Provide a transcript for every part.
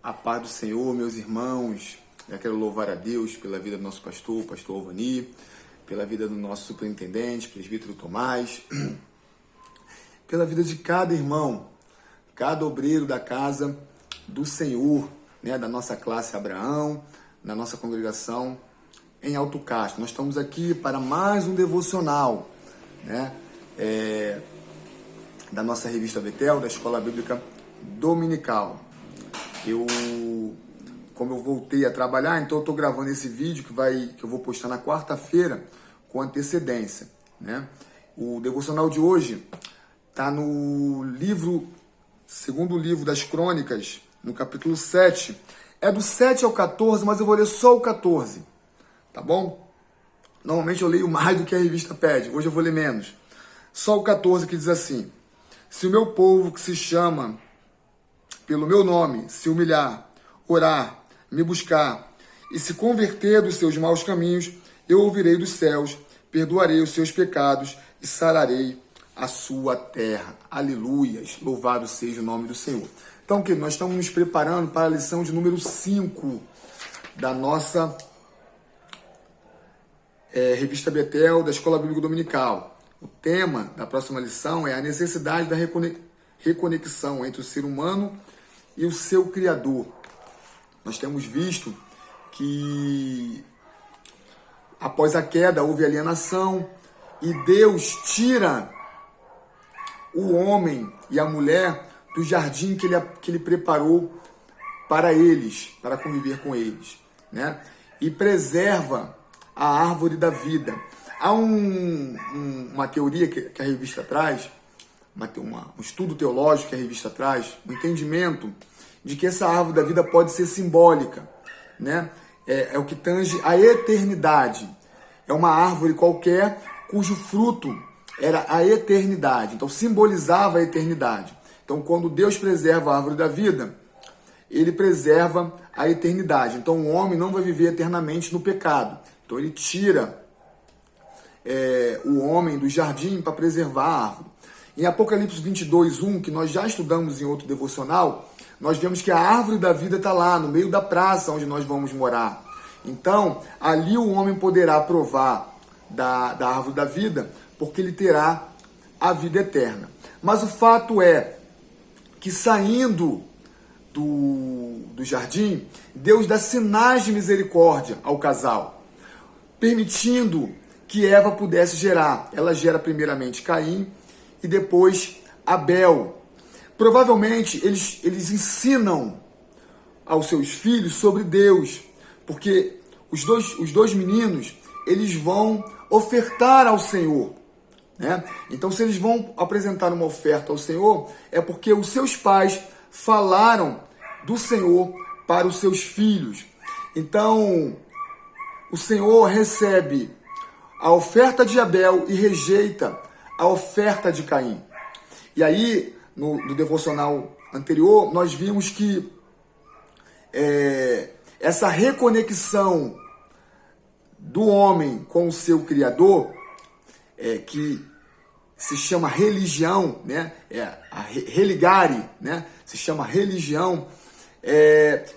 A paz do Senhor, meus irmãos. Eu quero louvar a Deus pela vida do nosso pastor, o pastor Alvani, pela vida do nosso superintendente, presbítero Tomás, pela vida de cada irmão, cada obreiro da casa do Senhor, né, da nossa classe Abraão, da nossa congregação em Alto Castro. Nós estamos aqui para mais um devocional, né, da nossa revista Betel, da Escola Bíblica Dominical. Como eu voltei a trabalhar, então eu estou gravando esse vídeo que eu vou postar na quarta-feira com antecedência, né? O devocional de hoje está no segundo livro das Crônicas, no capítulo 7. É do 7 ao 14, mas eu vou ler só o 14, tá bom? Normalmente eu leio mais do que a revista pede, hoje eu vou ler menos. Só o 14 que diz assim: se o meu povo que se chama pelo meu nome se humilhar, orar, me buscar e se converter dos seus maus caminhos, eu ouvirei dos céus, perdoarei os seus pecados e sararei a sua terra. Aleluias, louvado seja o nome do Senhor. Então, querido, nós estamos nos preparando para a lição de número 5 da nossa revista Betel, da Escola Bíblica Dominical. O tema da próxima lição é a necessidade da reconexão entre o ser humano e o seu Criador. Nós temos visto que após a queda houve alienação e Deus tira o homem e a mulher do jardim que ele preparou para eles, para conviver com eles, né? E preserva a árvore da vida. Há uma teoria que a revista traz, um estudo teológico que a revista traz, um entendimento de que essa árvore da vida pode ser simbólica, né? É o que tange a eternidade. É uma árvore qualquer cujo fruto era a eternidade. Então, simbolizava a eternidade. Então, quando Deus preserva a árvore da vida, ele preserva a eternidade. Então, o homem não vai viver eternamente no pecado. Então, ele tira o homem do jardim para preservar a árvore. Em Apocalipse 22:1, que nós já estudamos em outro devocional, nós vemos que a árvore da vida está lá, no meio da praça onde nós vamos morar. Então, ali o homem poderá provar da árvore da vida, porque ele terá a vida eterna. Mas o fato é que saindo do jardim, Deus dá sinais de misericórdia ao casal, permitindo que Eva pudesse gerar. Ela gera primeiramente Caim e depois Abel. Provavelmente eles ensinam aos seus filhos sobre Deus, porque os dois meninos, eles vão ofertar ao Senhor, né? Então, se eles vão apresentar uma oferta ao Senhor, é porque os seus pais falaram do Senhor para os seus filhos. Então, o Senhor recebe a oferta de Abel e rejeita a oferta de Caim. E aí, no devocional anterior, nós vimos que essa reconexão do homem com o seu Criador, que se chama religião, né? A religare, né? Se chama religião.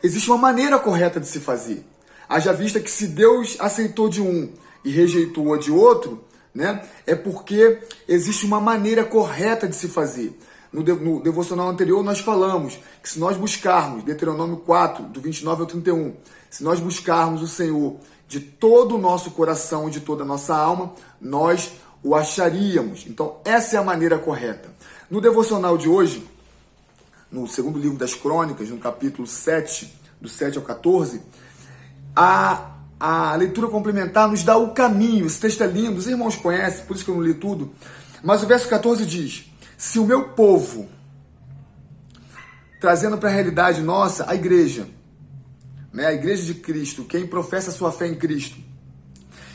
Existe uma maneira correta de se fazer. Haja vista que se Deus aceitou de um e rejeitou de outro, né? É porque existe uma maneira correta de se fazer. No devocional anterior nós falamos que se nós buscarmos, Deuteronômio 4, do 29 ao 31, se nós buscarmos o Senhor de todo o nosso coração e de toda a nossa alma, nós o acharíamos. Então, essa é a maneira correta. No devocional de hoje, no segundo livro das Crônicas, no capítulo 7, do 7 ao 14, a leitura complementar nos dá o caminho. Esse texto é lindo, os irmãos conhecem, por isso que eu não li tudo. Mas o verso 14 diz: se o meu povo, trazendo para a realidade nossa, a igreja, né, a igreja de Cristo, quem professa sua fé em Cristo,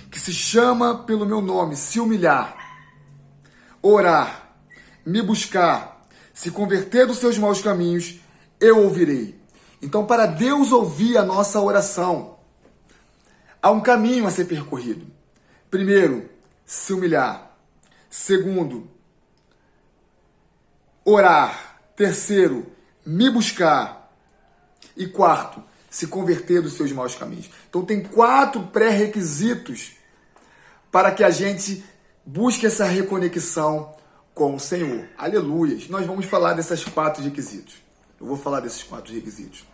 que se chama pelo meu nome, se humilhar, orar, me buscar, se converter dos seus maus caminhos, eu ouvirei. Então, para Deus ouvir a nossa oração, há um caminho a ser percorrido. Primeiro, se humilhar. Segundo, orar. Terceiro, me buscar. E quarto, se converter dos seus maus caminhos. Então tem 4 pré-requisitos para que a gente busque essa reconexão com o Senhor. Aleluias! Nós vamos falar desses 4 requisitos. Eu vou falar desses 4 requisitos.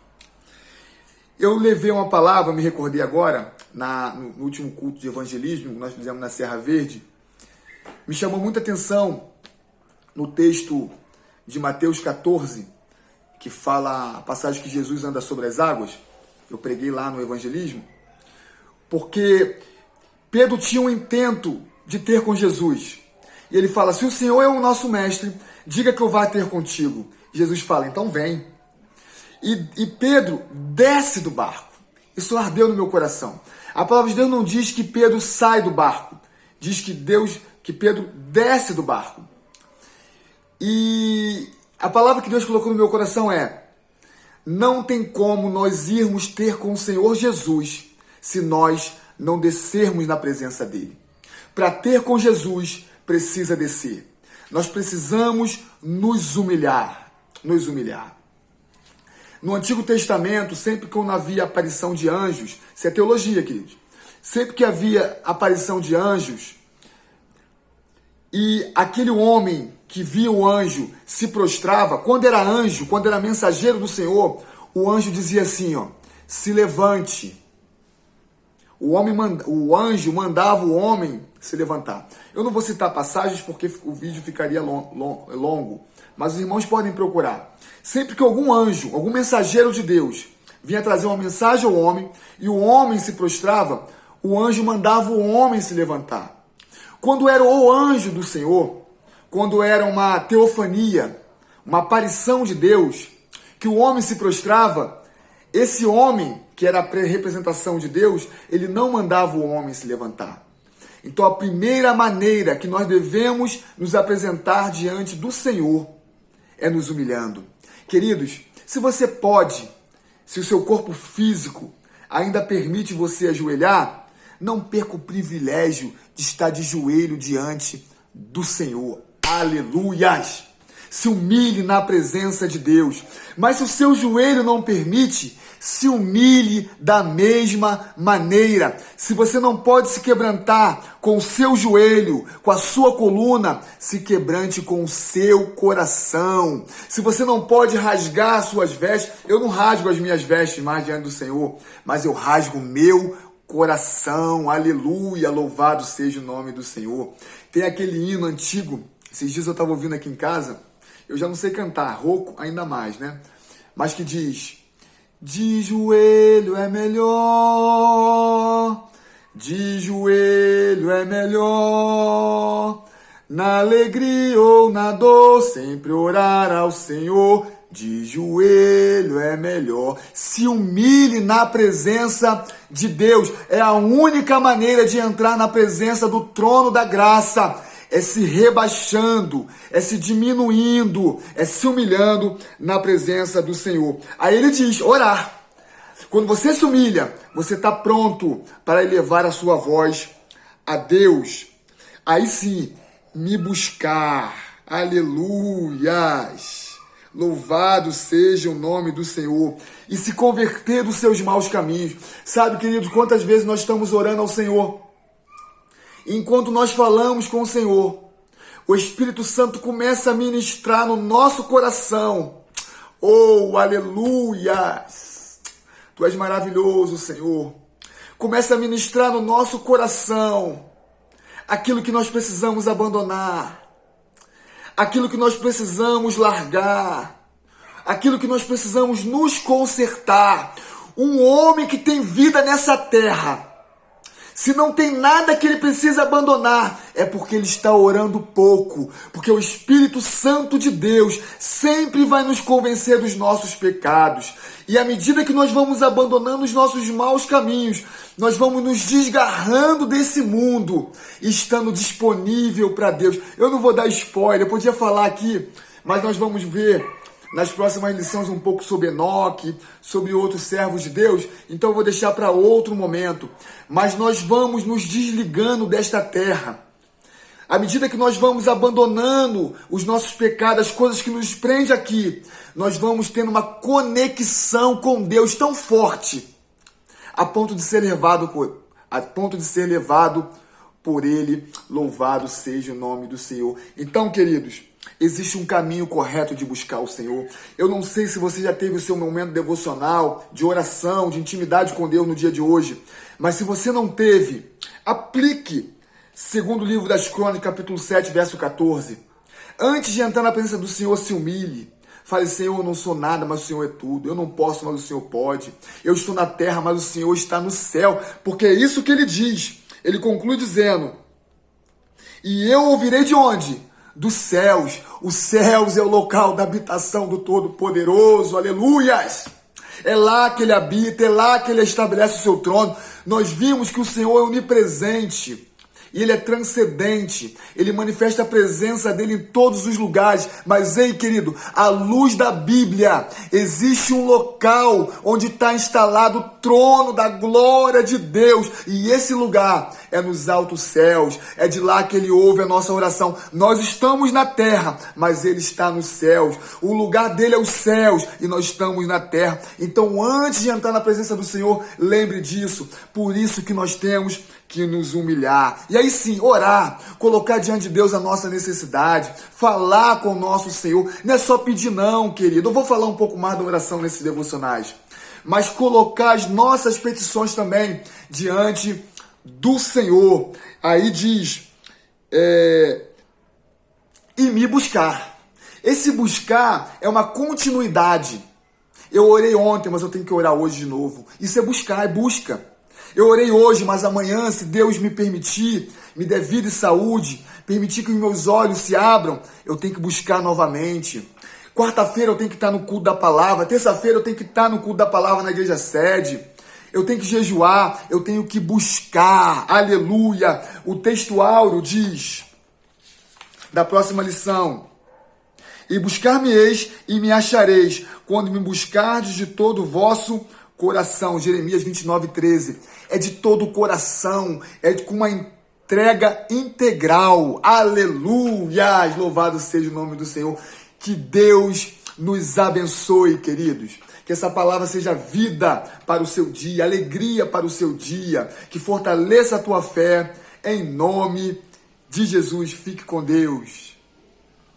Eu levei uma palavra, me recordei agora, no último culto de evangelismo que nós fizemos na Serra Verde. Me chamou muita atenção no texto de Mateus 14, que fala a passagem que Jesus anda sobre as águas. Eu preguei lá no evangelismo. Porque Pedro tinha um intento de ter com Jesus. E ele fala, se o Senhor é o nosso mestre, diga que eu vá ter contigo. Jesus fala, então vem. E Pedro desce do barco. Isso ardeu no meu coração. A palavra de Deus não diz que Pedro sai do barco. Diz que Pedro desce do barco. E a palavra que Deus colocou no meu coração é, não tem como nós irmos ter com o Senhor Jesus se nós não descermos na presença dele. Para ter com Jesus, precisa descer. Nós precisamos nos humilhar. Nos humilhar. No Antigo Testamento, sempre que havia aparição de anjos, isso é teologia, queridos. Sempre que havia aparição de anjos, e aquele homem que via o anjo se prostrava, quando era anjo, quando era mensageiro do Senhor, o anjo dizia assim, ó, se levante. O anjo mandava o homem se levantar. Eu não vou citar passagens porque o vídeo ficaria longo, mas os irmãos podem procurar. Sempre que algum anjo, algum mensageiro de Deus vinha trazer uma mensagem ao homem e o homem se prostrava, o anjo mandava o homem se levantar. Quando era o anjo do Senhor, quando era uma teofania, uma aparição de Deus, que o homem se prostrava, esse homem, que era a representação de Deus, ele não mandava o homem se levantar. Então a primeira maneira que nós devemos nos apresentar diante do Senhor é nos humilhando. Queridos, se você pode, se o seu corpo físico ainda permite você ajoelhar, não perca o privilégio de estar de joelho diante do Senhor. Aleluias! Se humilhe na presença de Deus. Mas se o seu joelho não permite, se humilhe da mesma maneira. Se você não pode se quebrantar com o seu joelho, com a sua coluna, se quebrante com o seu coração. Se você não pode rasgar as suas vestes, eu não rasgo as minhas vestes mais diante do Senhor, mas eu rasgo o meu coração. Aleluia, louvado seja o nome do Senhor. Tem aquele hino antigo, esses dias eu estava ouvindo aqui em casa, eu já não sei cantar, rouco ainda mais, né? Mas que diz, de joelho é melhor, de joelho é melhor, na alegria ou na dor, sempre orar ao Senhor, de joelho é melhor. Se humilhe na presença de Deus, é a única maneira de entrar na presença do trono da graça. É se rebaixando, é se diminuindo, é se humilhando na presença do Senhor. Aí ele diz, orar. Quando você se humilha, você está pronto para elevar a sua voz a Deus. Aí sim, me buscar. Aleluias. Louvado seja o nome do Senhor. E se converter dos seus maus caminhos. Sabe, querido, quantas vezes nós estamos orando ao Senhor? Enquanto nós falamos com o Senhor, o Espírito Santo começa a ministrar no nosso coração. Oh, aleluias! Tu és maravilhoso, Senhor. Começa a ministrar no nosso coração aquilo que nós precisamos abandonar, aquilo que nós precisamos largar, aquilo que nós precisamos nos consertar. Um homem que tem vida nessa terra, se não tem nada que ele precisa abandonar, é porque ele está orando pouco. Porque o Espírito Santo de Deus sempre vai nos convencer dos nossos pecados. E à medida que nós vamos abandonando os nossos maus caminhos, nós vamos nos desgarrando desse mundo, estando disponível para Deus. Eu não vou dar spoiler, eu podia falar aqui, mas nós vamos ver nas próximas lições um pouco sobre Enoque, sobre outros servos de Deus, então eu vou deixar para outro momento. Mas nós vamos nos desligando desta terra. À medida que nós vamos abandonando os nossos pecados, as coisas que nos prendem aqui, nós vamos tendo uma conexão com Deus tão forte, a ponto de ser levado por Ele. Louvado seja o nome do Senhor. Então, queridos, existe um caminho correto de buscar o Senhor. Eu não sei se você já teve o seu momento devocional, de oração, de intimidade com Deus no dia de hoje, mas se você não teve, aplique segundo livro das Crônicas, capítulo 7, verso 14. Antes de entrar na presença do Senhor, se humilhe. Fale, Senhor, eu não sou nada, mas o Senhor é tudo. Eu não posso, mas o Senhor pode. Eu estou na terra, mas o Senhor está no céu. Porque é isso que ele diz. Ele conclui dizendo: e eu ouvirei de onde? Dos céus. Os céus é o local da habitação do Todo-Poderoso. Aleluias! É lá que ele habita, é lá que ele estabelece o seu trono. Nós vimos que o Senhor é onipresente. E ele é transcendente, ele manifesta a presença dele em todos os lugares. Mas ei, querido, à luz da Bíblia, existe um local onde está instalado o trono da glória de Deus. E esse lugar é nos altos céus, é de lá que ele ouve a nossa oração. Nós estamos na terra, mas ele está nos céus. O lugar dele é os céus e nós estamos na terra. Então, antes de entrar na presença do Senhor, lembre disso. Por isso que nós temos que nos humilhar. E aí sim, orar, colocar diante de Deus a nossa necessidade, falar com o nosso Senhor. Não é só pedir não, querido. Eu vou falar um pouco mais da oração nesses devocionais. Mas colocar as nossas petições também diante do Senhor. Aí diz, e me buscar. Esse buscar é uma continuidade. Eu orei ontem, mas eu tenho que orar hoje de novo. Isso é buscar, é busca. Eu orei hoje, mas amanhã, se Deus me permitir, me der vida e saúde, permitir que os meus olhos se abram, eu tenho que buscar novamente. Quarta-feira eu tenho que estar no culto da palavra. Terça-feira eu tenho que estar no culto da palavra na igreja sede. Eu tenho que jejuar, eu tenho que buscar. Aleluia! O texto áureo diz, da próxima lição: e buscar-me-eis e me achareis, quando me buscardes de todo o vosso coração. Jeremias 29:13. É de todo o coração, é com uma entrega integral. Aleluia! Louvado seja o nome do Senhor. Que Deus nos abençoe, queridos. Que essa palavra seja vida para o seu dia, alegria para o seu dia. Que fortaleça a tua fé. Em nome de Jesus. Fique com Deus.